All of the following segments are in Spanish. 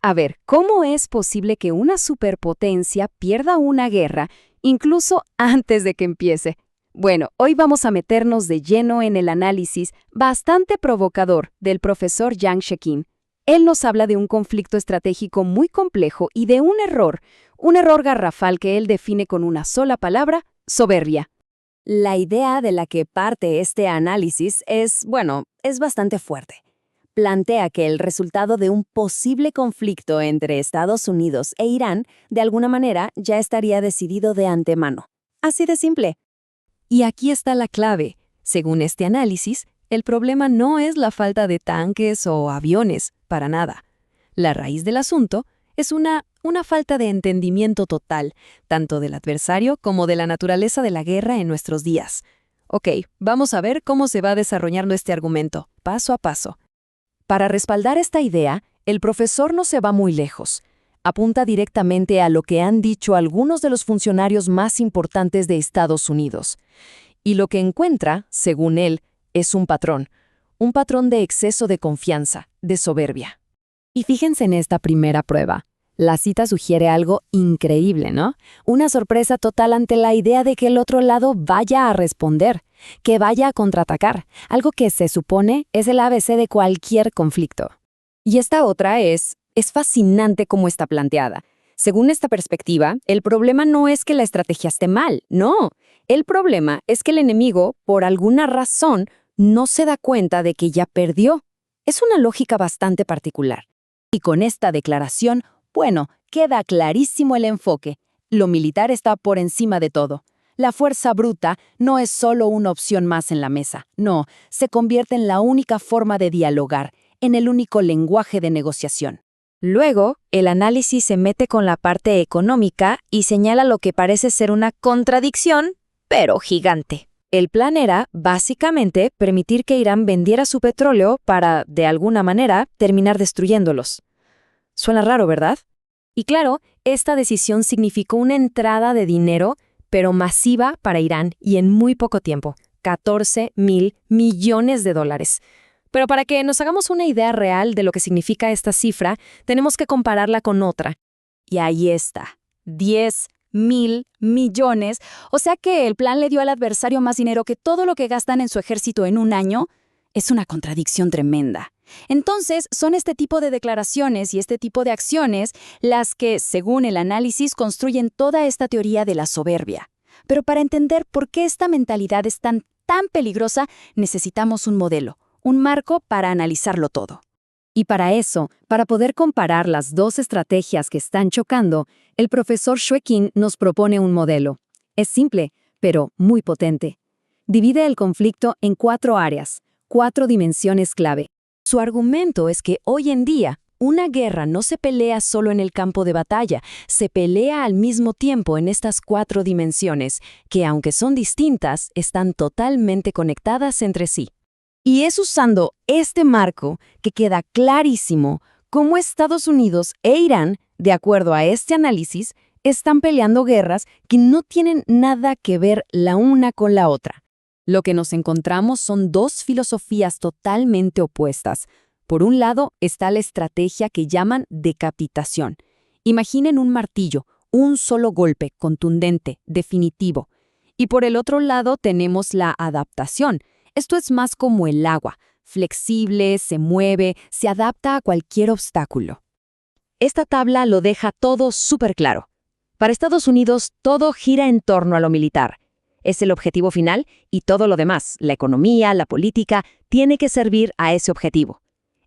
A ver, ¿cómo es posible que una superpotencia pierda una guerra incluso antes de que empiece? Bueno, hoy vamos a meternos de lleno en el análisis bastante provocador del profesor Yang Shekin. Él nos habla de un conflicto estratégico muy complejo y de un error garrafal que él define con una sola palabra: soberbia. La idea de la que parte este análisis es bastante fuerte. Plantea que el resultado de un posible conflicto entre Estados Unidos e Irán, de alguna manera, ya estaría decidido de antemano. Así de simple. Y aquí está la clave. Según este análisis, el problema no es la falta de tanques o aviones, para nada. La raíz del asunto es una falta de entendimiento total, tanto del adversario como de la naturaleza de la guerra en nuestros días. Ok, vamos a ver cómo se va desarrollando este argumento, paso a paso. Para respaldar esta idea, el profesor no se va muy lejos. Apunta directamente a lo que han dicho algunos de los funcionarios más importantes de Estados Unidos. Y lo que encuentra, según él, es un patrón de exceso de confianza, de soberbia. Y fíjense en esta primera prueba. La cita sugiere algo increíble, ¿no? Una sorpresa total ante la idea de que el otro lado vaya a responder, que vaya a contraatacar, algo que se supone es el ABC de cualquier conflicto. Y esta otra es fascinante cómo está planteada. Según esta perspectiva, el problema no es que la estrategia esté mal, no. El problema es que el enemigo, por alguna razón, no se da cuenta de que ya perdió. Es una lógica bastante particular. Y con esta declaración, queda clarísimo el enfoque. Lo militar está por encima de todo. La fuerza bruta no es solo una opción más en la mesa. No, se convierte en la única forma de dialogar, en el único lenguaje de negociación. Luego, el análisis se mete con la parte económica y señala lo que parece ser una contradicción, pero gigante. El plan era, básicamente, permitir que Irán vendiera su petróleo para, de alguna manera, terminar destruyéndolos. Suena raro, ¿verdad? Y claro, esta decisión significó una entrada de dinero, pero masiva para Irán y en muy poco tiempo, $14,000 millones. Pero para que nos hagamos una idea real de lo que significa esta cifra, tenemos que compararla con otra. Y ahí está, $10,000 millones. O sea que el plan le dio al adversario más dinero que todo lo que gastan en su ejército en un año. Es una contradicción tremenda. Entonces, son este tipo de declaraciones y este tipo de acciones las que, según el análisis, construyen toda esta teoría de la soberbia. Pero para entender por qué esta mentalidad es tan peligrosa, necesitamos un modelo, un marco para analizarlo todo. Y para eso, para poder comparar las dos estrategias que están chocando, el profesor Shekin nos propone un modelo. Es simple, pero muy potente. Divide el conflicto en 4 áreas, 4 dimensiones clave. Su argumento es que hoy en día, una guerra no se pelea solo en el campo de batalla, se pelea al mismo tiempo en estas 4 dimensiones, que aunque son distintas, están totalmente conectadas entre sí. Y es usando este marco que queda clarísimo cómo Estados Unidos e Irán, de acuerdo a este análisis, están peleando guerras que no tienen nada que ver la una con la otra. Lo que nos encontramos son 2 filosofías totalmente opuestas. Por un lado está la estrategia que llaman decapitación. Imaginen un martillo, un solo golpe, contundente, definitivo. Y por el otro lado tenemos la adaptación. Esto es más como el agua, flexible, se mueve, se adapta a cualquier obstáculo. Esta tabla lo deja todo súper claro. Para Estados Unidos, todo gira en torno a lo militar. Es el objetivo final y todo lo demás, la economía, la política, tiene que servir a ese objetivo.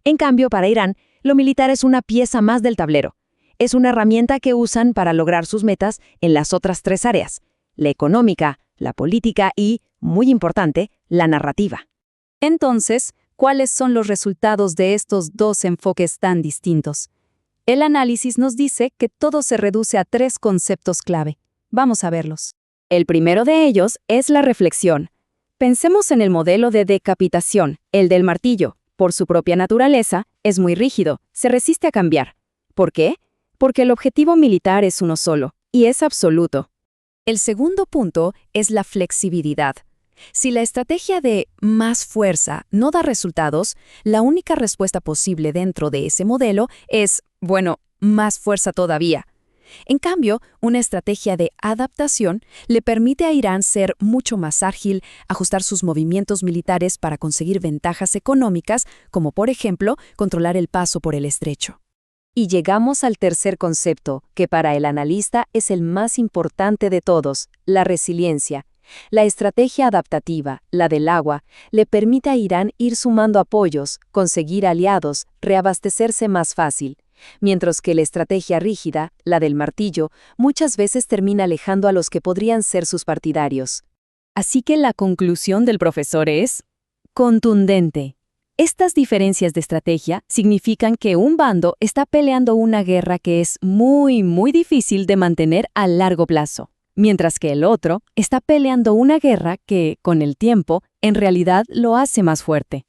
En cambio, para Irán, lo militar es una pieza más del tablero. Es una herramienta que usan para lograr sus metas en las otras 3 áreas: la económica, la política y, muy importante, la narrativa. Entonces, ¿cuáles son los resultados de estos 2 enfoques tan distintos? El análisis nos dice que todo se reduce a 3 conceptos clave. Vamos a verlos. El primero de ellos es la reflexión. Pensemos en el modelo de decapitación, el del martillo. Por su propia naturaleza, es muy rígido, se resiste a cambiar. ¿Por qué? Porque el objetivo militar es uno solo, y es absoluto. El segundo punto es la flexibilidad. Si la estrategia de más fuerza no da resultados, la única respuesta posible dentro de ese modelo es, más fuerza todavía. En cambio, una estrategia de adaptación le permite a Irán ser mucho más ágil, ajustar sus movimientos militares para conseguir ventajas económicas, como por ejemplo, controlar el paso por el estrecho. Y llegamos al tercer concepto, que para el analista es el más importante de todos, la resiliencia. La estrategia adaptativa, la del agua, le permite a Irán ir sumando apoyos, conseguir aliados, reabastecerse más fácil. Mientras que la estrategia rígida, la del martillo, muchas veces termina alejando a los que podrían ser sus partidarios. Así que la conclusión del profesor es contundente. Estas diferencias de estrategia significan que un bando está peleando una guerra que es muy difícil de mantener a largo plazo, mientras que el otro está peleando una guerra que, con el tiempo, en realidad lo hace más fuerte.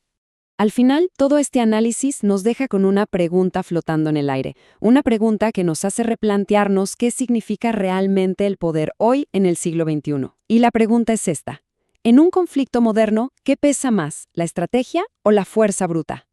Al final, todo este análisis nos deja con una pregunta flotando en el aire, una pregunta que nos hace replantearnos qué significa realmente el poder hoy en el siglo XXI. Y la pregunta es esta: en un conflicto moderno, ¿qué pesa más, la estrategia o la fuerza bruta?